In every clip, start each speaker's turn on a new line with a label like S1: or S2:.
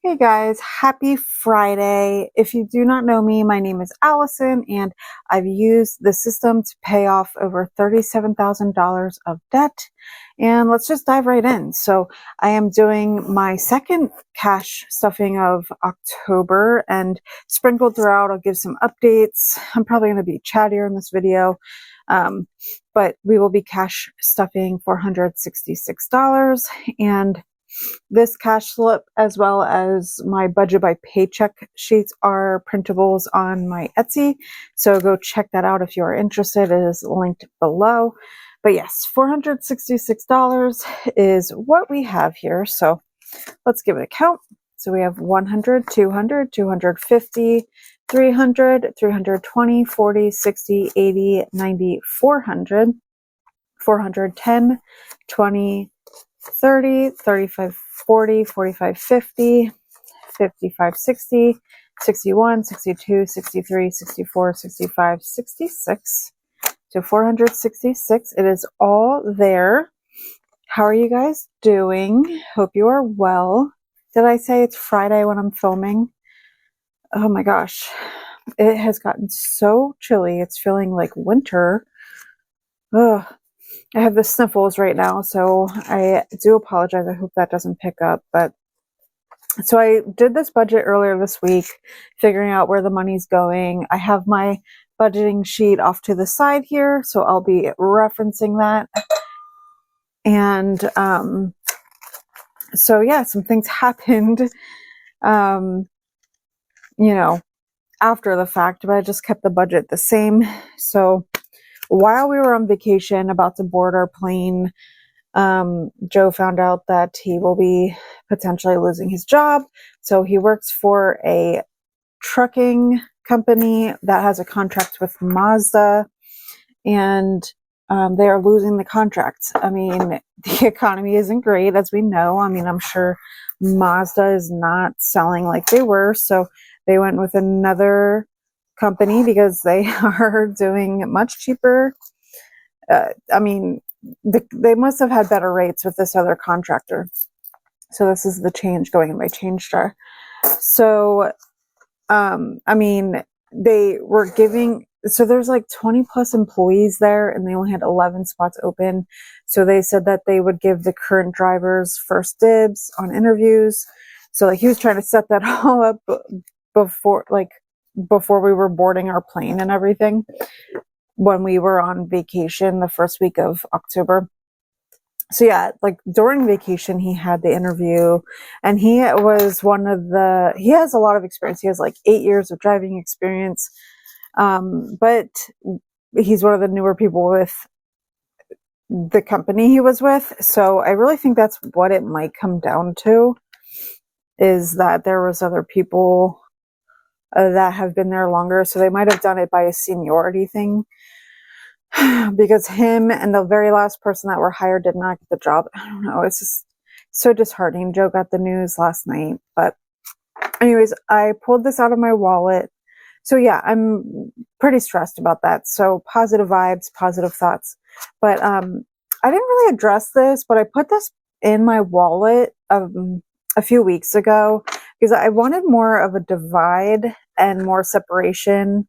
S1: Hey guys, happy Friday. If you do not know me, my name is Allison and I've used the system to pay off over $37,000 of debt. And let's just dive right in. So I am doing my second cash stuffing of October, and sprinkled throughout, I'll give some updates. I'm probably going to be chattier in this video. But we will be cash stuffing $466, and this cash slip, as well as my budget by paycheck sheets, are printables on my Etsy. So go check that out if you are interested. It is linked below. But yes, $466 is what we have here. So let's give it a count. So we have 100, 200, 250, 300, 320, 40, 60, 80, 90, 400, 410, 20, 30, 35, 40, 45, 50, 55, 60, 61, 62, 63, 64, 65, 66. So 466. It is all there. How are you guys doing? Hope you are well. Did I say it's Friday when I'm filming? Oh my gosh. It has gotten so chilly. It's feeling like winter. Ugh. I have the sniffles right now, so I do apologize. I hope that doesn't pick up. But so I did this budget earlier this week, figuring out where the money's going. I have my budgeting sheet off to the side here, so I'll be referencing that. And so yeah, some things happened, after the fact, but I just kept the budget the same. So while we were on vacation, about to board our plane, Joe found out that he will be potentially losing his job. So he works for a trucking company that has a contract with Mazda, and they are losing the contract. I mean, the economy isn't great, as we know. I mean, I'm sure Mazda is not selling like they were, so they went with another company because they are doing much cheaper. I mean, they must have had better rates with this other contractor. So this is the change going in my change jar. So, I mean, they were giving, so there's like 20 plus employees there, and they only had 11 spots open. So they said that they would give the current drivers first dibs on interviews. So like he was trying to set that all up before we were boarding our plane and everything, when we were on vacation the first week of October. So yeah, like during vacation, he had the interview, and he was he has a lot of experience. He has like 8 years of driving experience. But he's one of the newer people with the company he was with. So I really think that's what it might come down to, is that there was other people that have been there longer. So they might have done it by a seniority thing, because him and the very last person that were hired did not get the job. I don't know. It's just so disheartening. Joe got the news last night. But anyways, I pulled this out of my wallet. So yeah, I'm pretty stressed about that. So positive vibes, positive thoughts. But I didn't really address this, but I put this in my wallet a few weeks ago because I wanted more of a divide and more separation,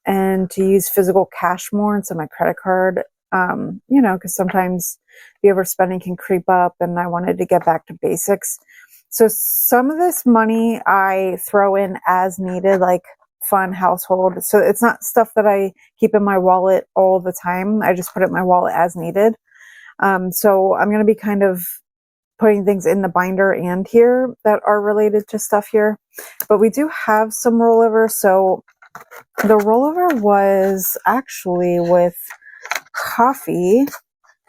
S1: and to use physical cash more instead of my credit card, because sometimes the overspending can creep up, and I wanted to get back to basics. So some of this money I throw in as needed, like fun household. So it's not stuff that I keep in my wallet all the time. I just put it in my wallet as needed. So I'm going to be kind of putting things in the binder and here that are related to stuff here. But we do have some rollover. So the rollover was actually with coffee.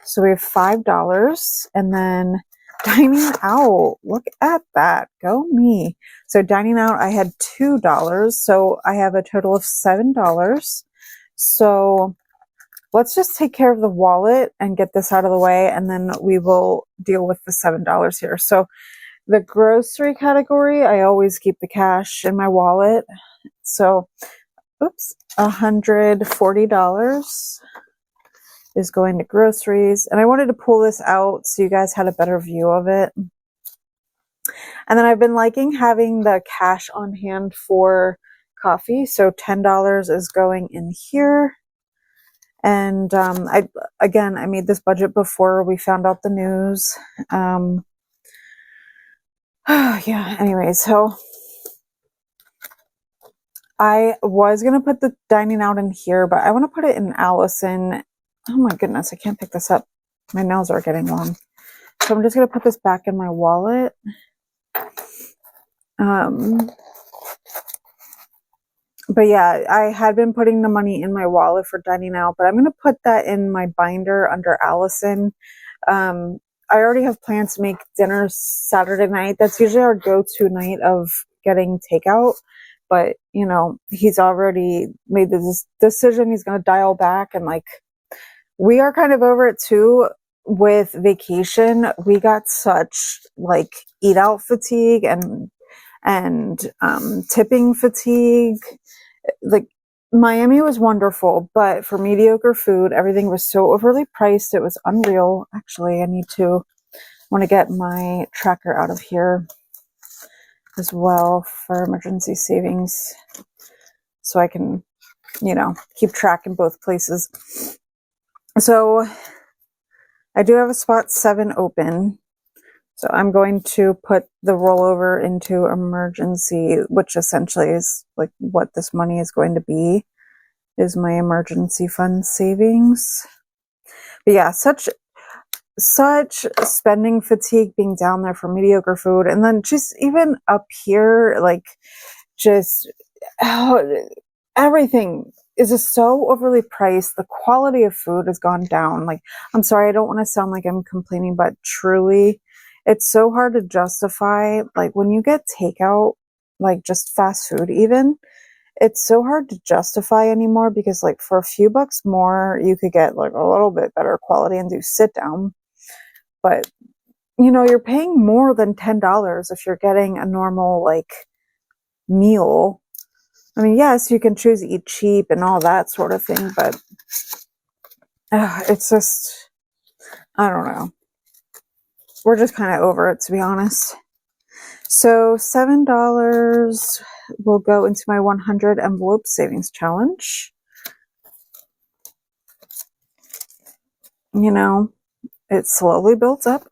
S1: So we have $5, and then dining out. Look at that. Go me. So dining out, I had $2. So I have a total of $7. So let's just take care of the wallet and get this out of the way, and then we will deal with the $7 here. So the grocery category, I always keep the cash in my wallet. So, $140 is going to groceries. And I wanted to pull this out so you guys had a better view of it. And then I've been liking having the cash on hand for coffee. So $10 is going in here. And I made this budget before we found out the news. Yeah, anyway, so I was going to put the dining out in here, but I want to put it in Allison. Oh my goodness, I can't pick this up. My nails are getting long. So I'm just going to put this back in my wallet. But yeah, I had been putting the money in my wallet for dining out, but I'm going to put that in my binder under Allison. I already have plans to make dinner Saturday night. That's usually our go-to night of getting takeout. But, you know, he's already made this decision. He's going to dial back. And like, we are kind of over it too with vacation. We got such like eat out fatigue and tipping fatigue. Like, Miami was wonderful, but for mediocre food, everything was so overly priced. It was unreal. Actually, I want to get my tracker out of here as well for emergency savings so I can, you know, keep track in both places. So I do have a spot 7 open. So I'm going to put the rollover into emergency, which essentially is like what this money is going to be, is my emergency fund savings. But yeah, such spending fatigue being down there for mediocre food. And then just even up here, like just everything is just so overly priced. The quality of food has gone down. Like, I'm sorry, I don't want to sound like I'm complaining, but truly, it's so hard to justify. Like, when you get takeout, like just fast food even, it's so hard to justify anymore because like for a few bucks more, you could get like a little bit better quality and do sit down. But, you know, you're paying more than $10 if you're getting a normal like meal. I mean, yes, you can choose to eat cheap and all that sort of thing, but it's just, I don't know. We're just kind of over it, to be honest. So $7 will go into my 100 envelope savings challenge. You know, it slowly builds up.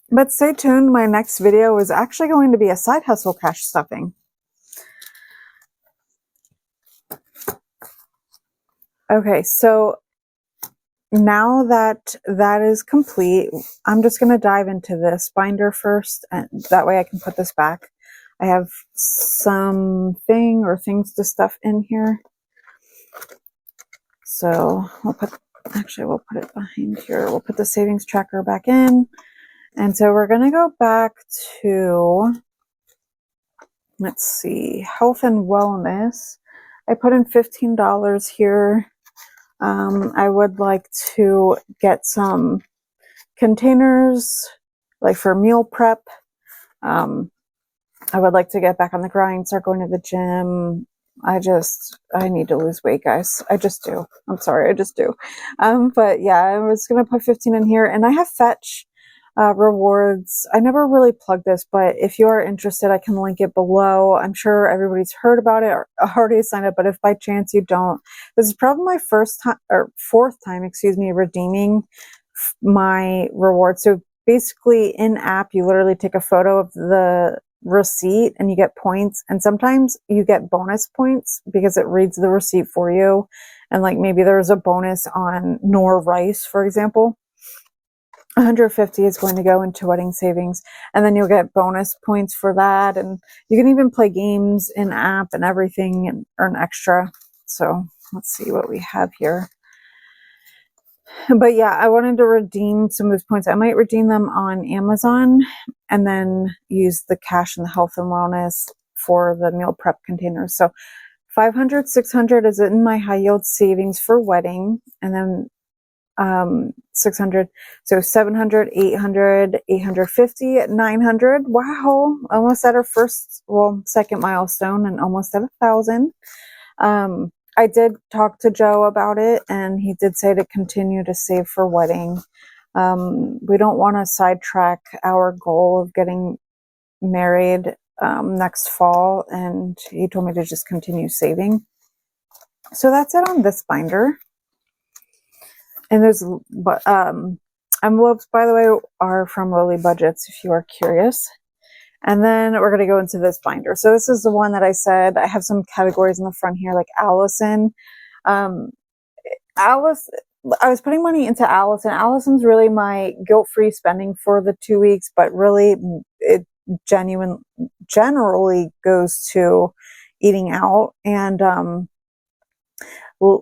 S1: But stay tuned. My next video is actually going to be a side hustle cash stuffing. Okay, so now that that is complete, I'm just going to dive into this binder first, and that way I can put this back. I have things to stuff in here. So we'll put it behind here. We'll put the savings tracker back in. And so we're going to go back to, let's see, health and wellness. I put in $15 here. I would like to get some containers, like for meal prep. I would like to get back on the grind, start going to the gym. I need to lose weight, guys. I just do. I'm sorry, I just do. But yeah, I was going to put 15 in here, and I have Fetch rewards. I never really plugged this, but if you are interested, I can link it below. I'm sure everybody's heard about it or already signed up, but if by chance you don't, this is probably my fourth time, redeeming my reward. So basically in app, you literally take a photo of the receipt and you get points, and sometimes you get bonus points because it reads the receipt for you, and like maybe there's a bonus on Nor rice, for example. 150 is going to go into wedding savings, and then you'll get bonus points for that, and you can even play games in app and everything and earn extra. So let's see what we have here. But yeah, I wanted to redeem some of those points. I might redeem them on Amazon and then use the cash and the health and wellness for the meal prep containers. So 500, 600 is in my high yield savings for wedding, and then 600, so 700, 800, 850, 900. Wow, almost at our second milestone, and almost at 1,000. I did talk to Joe about it, and he did say to continue to save for wedding. We don't want to sidetrack our goal of getting married next fall, and he told me to just continue saving. So that's it on this binder. And those envelopes, by the way, are from Lowly Budgets, if you are curious. And then we're going to go into this binder. So this is the one that I said I have some categories in the front here, like Allison. Alice, I was putting money into Allison. Allison's really my guilt-free spending for the 2 weeks, but really it generally goes to eating out. And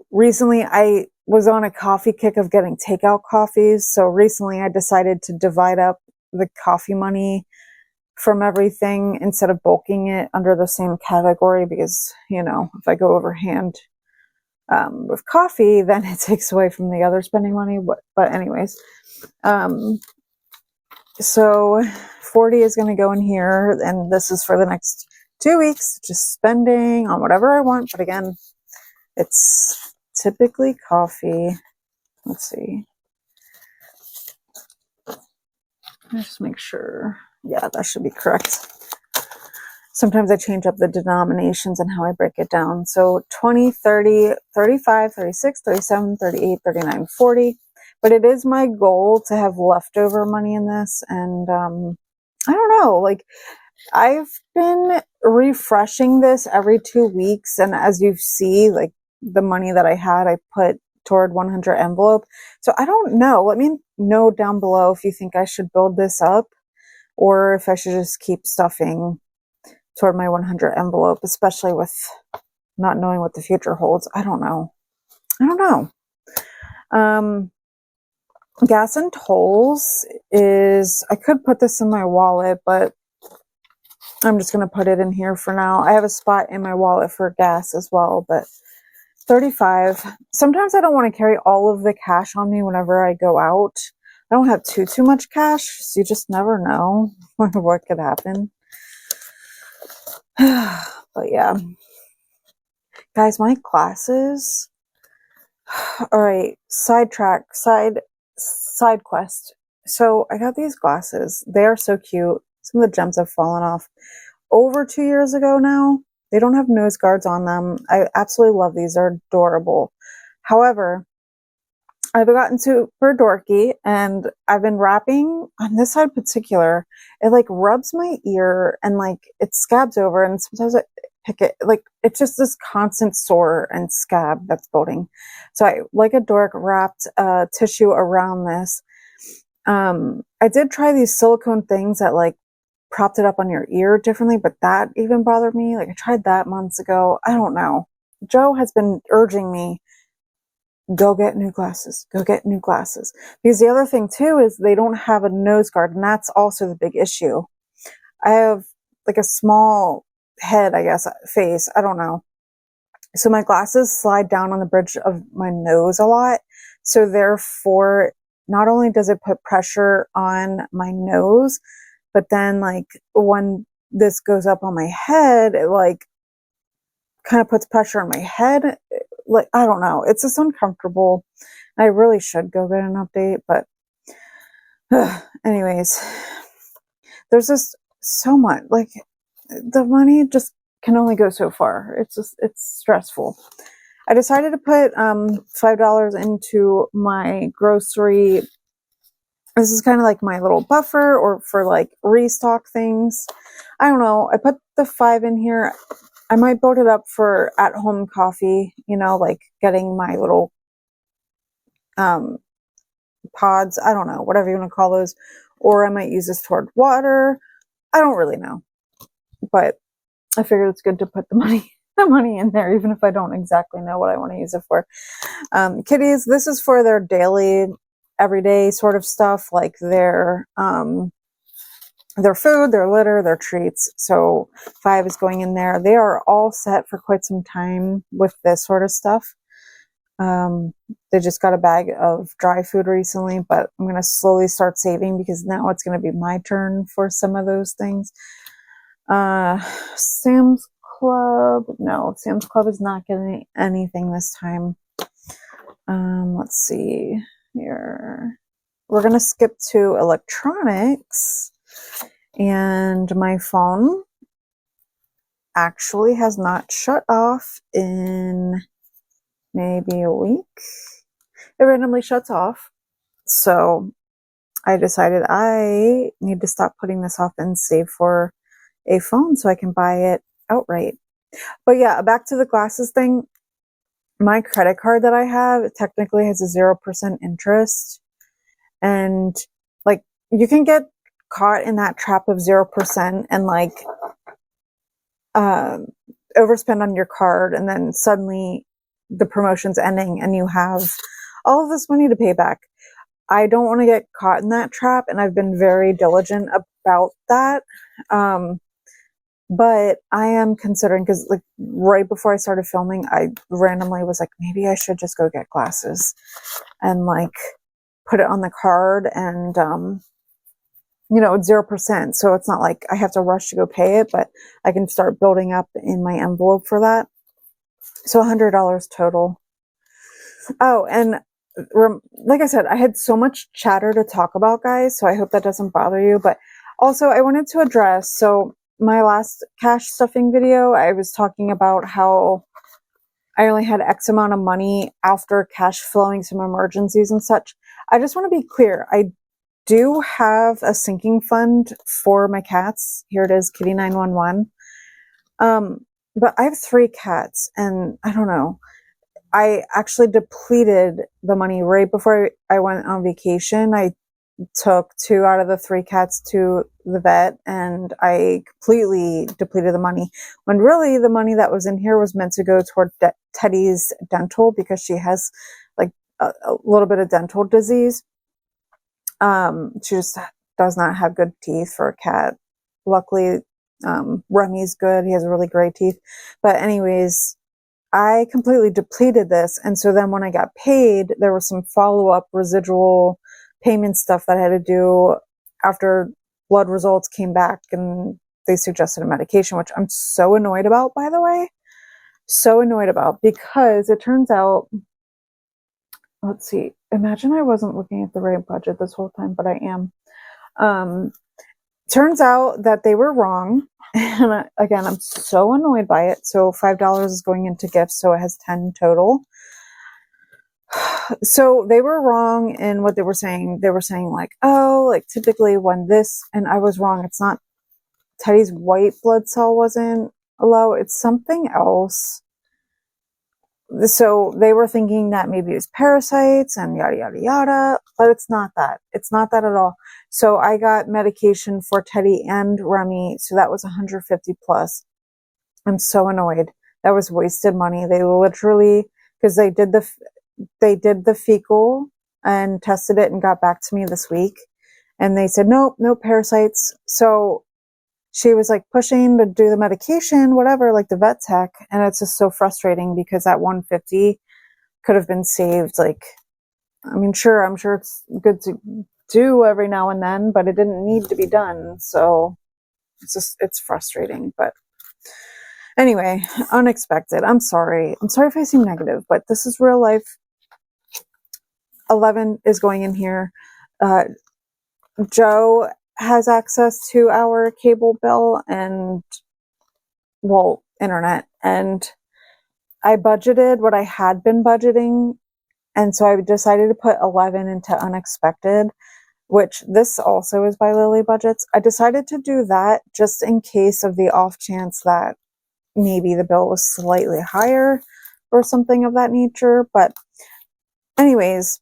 S1: recently I was on a coffee kick of getting takeout coffees. So recently I decided to divide up the coffee money from everything instead of bulking it under the same category, because, you know, if I go overhand with coffee, then it takes away from the other spending money. But anyways, so 40 is going to go in here, and this is for the next 2 weeks, just spending on whatever I want. But again, it's typically coffee. Let's see. Let's just make sure. Yeah, that should be correct. Sometimes I change up the denominations and how I break it down. So 20, 30, 35, 36, 37, 38, 39, 40. But it is my goal to have leftover money in this. And I don't know, like I've been refreshing this every 2 weeks. And as you see, like the money that I had, I put toward 100 envelope. So I don't know. Let me know down below if you think I should build this up, or if I should just keep stuffing toward my 100 envelope, especially with not knowing what the future holds. I don't know. Gas and tolls is, I could put this in my wallet, but I'm just going to put it in here for now. I have a spot in my wallet for gas as well, but 35. Sometimes I don't want to carry all of the cash on me whenever I go out. I don't have too much cash, so you just never know what could happen. But yeah, guys, my glasses. All right, side quest. So I got these glasses. They are so cute. Some of the gems have fallen off over 2 years ago now. They don't have nose guards on them. I absolutely love these. They're adorable. However, I've gotten super dorky, and I've been wrapping on this side in particular. It like rubs my ear and like it scabs over, and sometimes I pick it, like it's just this constant sore and scab that's building. So I, like a dork, wrapped tissue around this. I did try these silicone things that like propped it up on your ear differently, but that even bothered me. Like I tried that months ago. I don't know. Joe has been urging me, go get new glasses, because the other thing too is they don't have a nose guard, and that's also the big issue. I have like a small head, I guess, face, I don't know, so my glasses slide down on the bridge of my nose a lot. So therefore, not only does it put pressure on my nose, but then like when this goes up on my head, it like kind of puts pressure on my head. Like, I don't know. It's just uncomfortable. I really should go get an update, but anyways, there's just so much, like the money just can only go so far. It's stressful. I decided to put $5 into my grocery. This is kind of like my little buffer, or for like restock things. I don't know. I put the 5 in here. I might build it up for at-home coffee, you know, like getting my little pods. I don't know, whatever you want to call those. Or I might use this toward water. I don't really know. But I figured it's good to put the money in there, even if I don't exactly know what I want to use it for. Kitties, this is for their daily, everyday sort of stuff, like their food, their litter, their treats. So 5 is going in there. They are all set for quite some time with this sort of stuff. They just got a bag of dry food recently, but I'm going to slowly start saving, because now it's going to be my turn for some of those things. Sam's Club. No, Sam's Club is not getting anything this time. Let's see here. We're going to skip to electronics. and my phone actually has not shut off in maybe a week. It randomly shuts off. So I decided I need to stop putting this off and save for a phone so I can buy it outright. But yeah, back to the glasses thing. My credit card that I have technically has a 0% interest. And like, you can get caught in that trap of 0% and like, overspend on your card, and then suddenly the promotion's ending and you have all of this money to pay back. I don't want to get caught in that trap, and I've been very diligent about that. But I am considering, because like right before I started filming, I randomly was like, maybe I should just go get glasses and like put it on the card, and it's 0%. So it's not like I have to rush to go pay it, but I can start building up in my envelope for that. So $100 total. Oh, and like I said, I had so much chatter to talk about, guys, so I hope that doesn't bother you. But also, I wanted to address, so my last cash stuffing video, I was talking about how I only had X amount of money after cash flowing some emergencies and such. I just want to be clear. I do have a sinking fund for my cats. Here it is, Kitty 911. But I have 3 cats, and I don't know. I actually depleted the money right before I went on vacation. I took 2 out of the 3 cats to the vet, and I completely depleted the money, when really the money that was in here was meant to go toward Teddy's dental, because she has like a little bit of dental disease. She just does not have good teeth for a cat. Luckily, Remy's good. He has really great teeth. But anyways, I completely depleted this. And so then when I got paid, there was some follow-up residual payment stuff that I had to do after blood results came back, and they suggested a medication, which I'm so annoyed about, by the way. So annoyed about, because it turns out, let's see, imagine I wasn't looking at the right budget this whole time, but I am. Turns out that they were wrong. And again, I'm so annoyed by it. So $5 is going into gifts, so it has 10 total. So they were wrong in what they were saying. They were saying like, oh, like typically when this, and I was wrong. It's not, Teddy's white blood cell wasn't low. It's something else. So they were thinking that maybe it's parasites and yada, yada, yada, but it's not that. It's not that at all. So I got medication for Teddy and Remy. So that was 150 plus. I'm so annoyed. That was wasted money. They literally, because they did the fecal and tested it and got back to me this week. And they said, nope, no parasites. So she was like pushing to do the medication, whatever, like the vet tech. And it's just so frustrating, because that 150 could have been saved. Like, I mean, sure, I'm sure it's good to do every now and then, but it didn't need to be done. So it's frustrating. But anyway, unexpected. I'm sorry. I'm sorry if I seem negative, but this is real life. 11 is going in here. Joe has access to our cable bill and, well, internet. And I budgeted what I had been budgeting. And so I decided to put 11 into unexpected, which this also is by Lily Budgets. I decided to do that just in case of the off chance that maybe the bill was slightly higher or something of that nature. But anyways,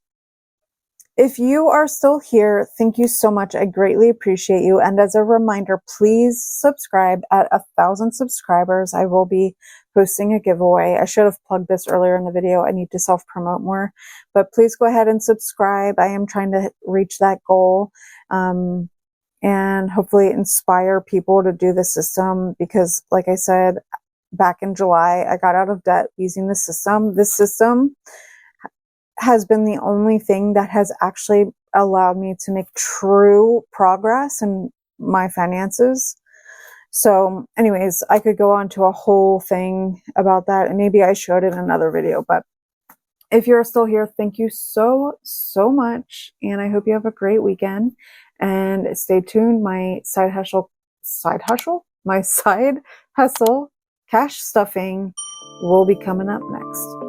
S1: if you are still here, thank you so much. I greatly appreciate you. And as a reminder, please subscribe. At 1,000 subscribers, I will be posting a giveaway. I should have plugged this earlier in the video. I need to self-promote more. But please go ahead and subscribe. I am trying to reach that goal. And hopefully inspire people to do the system, because like I said, back in July, I got out of debt using the system. This system has been the only thing that has actually allowed me to make true progress in my finances. So anyways, I could go on to a whole thing about that, and maybe I should in another video. But if you're still here, thank you so, so much. And I hope you have a great weekend. And stay tuned. My side hustle, cash stuffing will be coming up next.